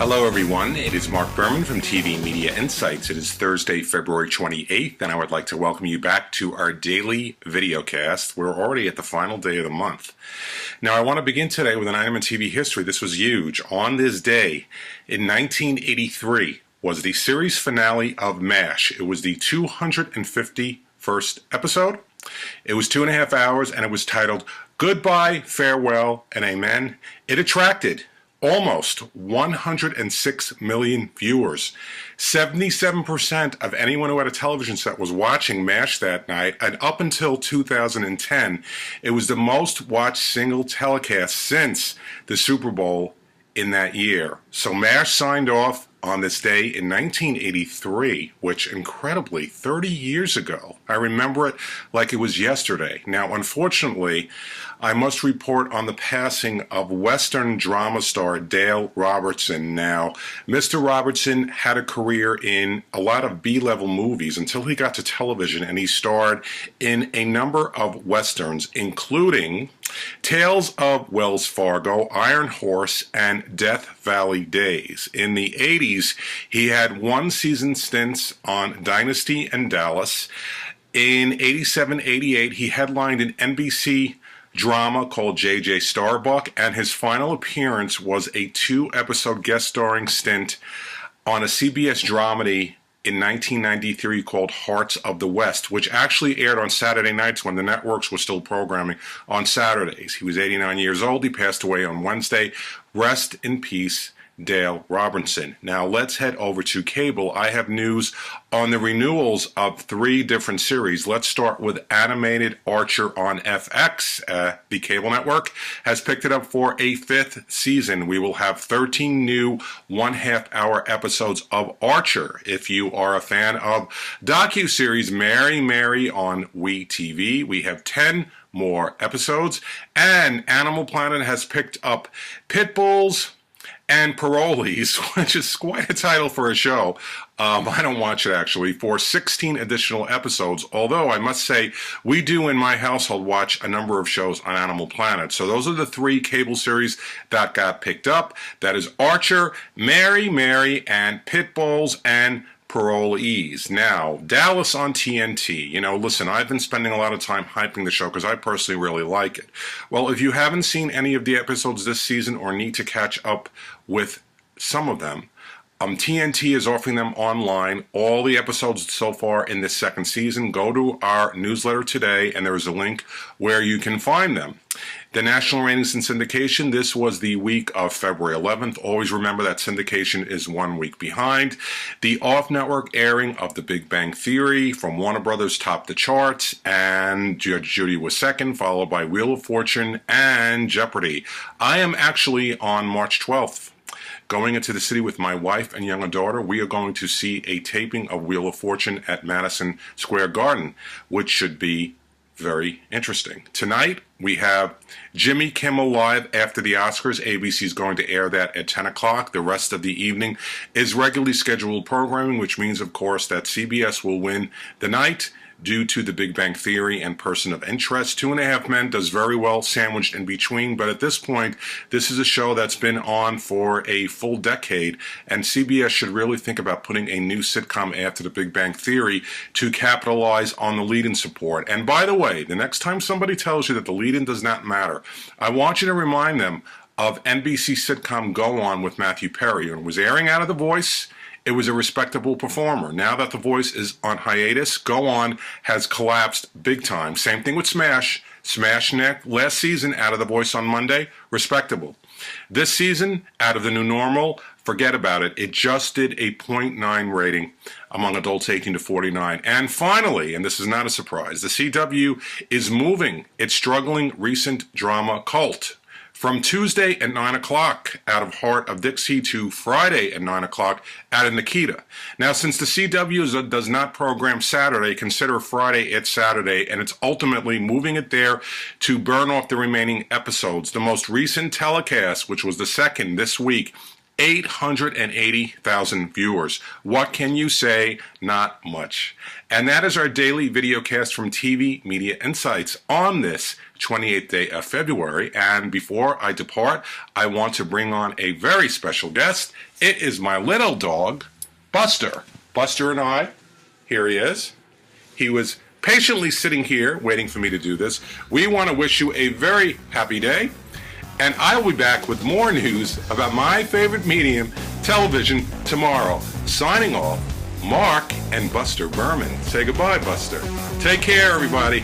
Hello everyone, it is Marc Berman from TV Media Insights. It is Thursday, February 28th, and I would like to welcome you back to our daily videocast. We're already at the final day of the month. Now I want to begin today with an item in TV history. This was huge. On this day, in 1983, was the series finale of MASH. It was the 251st episode. It was 2.5 hours, and it was titled Goodbye, Farewell, and Amen. It attracted almost 106 million viewers. 77% of anyone who had a television set was watching MASH that night, and up until 2010, it was the most watched single telecast since the Super Bowl in that year. So MASH signed off on this day in 1983, which incredibly, 30 years ago. I remember it like it was yesterday. Now, unfortunately, I must report on the passing of Western drama star Dale Robertson. Now, Mr. Robertson had a career in a lot of B-level movies until he got to television, and he starred in a number of Westerns, including Tales of Wells Fargo, Iron Horse, and Death Valley Days. In the 80s, he had one-season stints on Dynasty and Dallas. In 87-88, he headlined an NBC drama called J.J. Starbuck, and his final appearance was a 2-episode guest starring stint on a CBS dramedy in 1993 called Hearts of the West, which actually aired on Saturday nights when the networks were still programming on Saturdays. He was 89 years old. He passed away on Wednesday. Rest in peace, Dale Robertson. Now let's head over to cable. I have news on the renewals of 3 different series. Let's start with animated Archer on FX. The cable network has picked it up for a 5th season. We will have 13 new 1/2-hour episodes of Archer. If you are a fan of docuseries Mary Mary on WeTV, we have 10 more episodes. And Animal Planet has picked up Pit Bulls and Parolees, which is quite a title for a show. I don't watch it actually, for 16 additional episodes, although I must say we do in my household watch a number of shows on Animal Planet. So those are the 3 cable series that got picked up. That is Archer, Mary Mary, and Pit Bulls and Parolees. Now, Dallas on TNT. You know, listen, I've been spending a lot of time hyping the show because I personally really like it. Well, if you haven't seen any of the episodes this season or need to catch up with some of them, TNT is offering them online. All the episodes so far in this 2nd season. Go to our newsletter today, and there is a link where you can find them. The national ratings and syndication, this was the week of February 11th. Always remember that syndication is 1 week behind. The off-network airing of The Big Bang Theory from Warner Brothers topped the charts, and Judge Judy was 2nd, followed by Wheel of Fortune and Jeopardy. I am actually on March 12th. Going into the city with my wife and younger daughter. We are going to see a taping of Wheel of Fortune at Madison Square Garden, which should be very interesting. Tonight, we have Jimmy Kimmel Live after the Oscars. ABC is going to air that at 10 o'clock. The rest of the evening is regularly scheduled programming, which means, of course, that CBS will win the night due to The Big Bang Theory and Person of Interest. 2.5 Men does very well sandwiched in between, but at this point, this is a show that's been on for a full decade, and CBS should really think about putting a new sitcom after The Big Bang Theory to capitalize on the lead-in support. And by the way, the next time somebody tells you that the lead-in does not matter, I want you to remind them of NBC sitcom Go On with Matthew Perry. When it was airing out of The Voice, it was a respectable performer. Now that The Voice is on hiatus, Go On has collapsed big time. Same thing with Smash. Smash last season, out of The Voice on Monday, respectable. This season, out of the new normal, forget about it. It just did a 0.9 rating among adults 18 to 49. And finally, and this is not a surprise, the CW is moving its struggling recent drama Cult from Tuesday at 9 o'clock out of Heart of Dixie to Friday at 9 o'clock out of Nikita. Now, since the CW does not program Saturday, consider Friday its Saturday, and it's ultimately moving it there to burn off the remaining episodes. The most recent telecast, which was the 2nd this week, 880,000 viewers. What can you say? Not much. And that is our daily videocast from TV Media Insights on this 28th day of February. And before I depart, I want to bring on a very special guest. It is my little dog, Buster. Buster and I, here he is. He was patiently sitting here waiting for me to do this. We want to wish you a very happy day. And I'll be back with more news about my favorite medium, television, tomorrow. Signing off, Marc and Buster Berman. Say goodbye, Buster. Take care, everybody.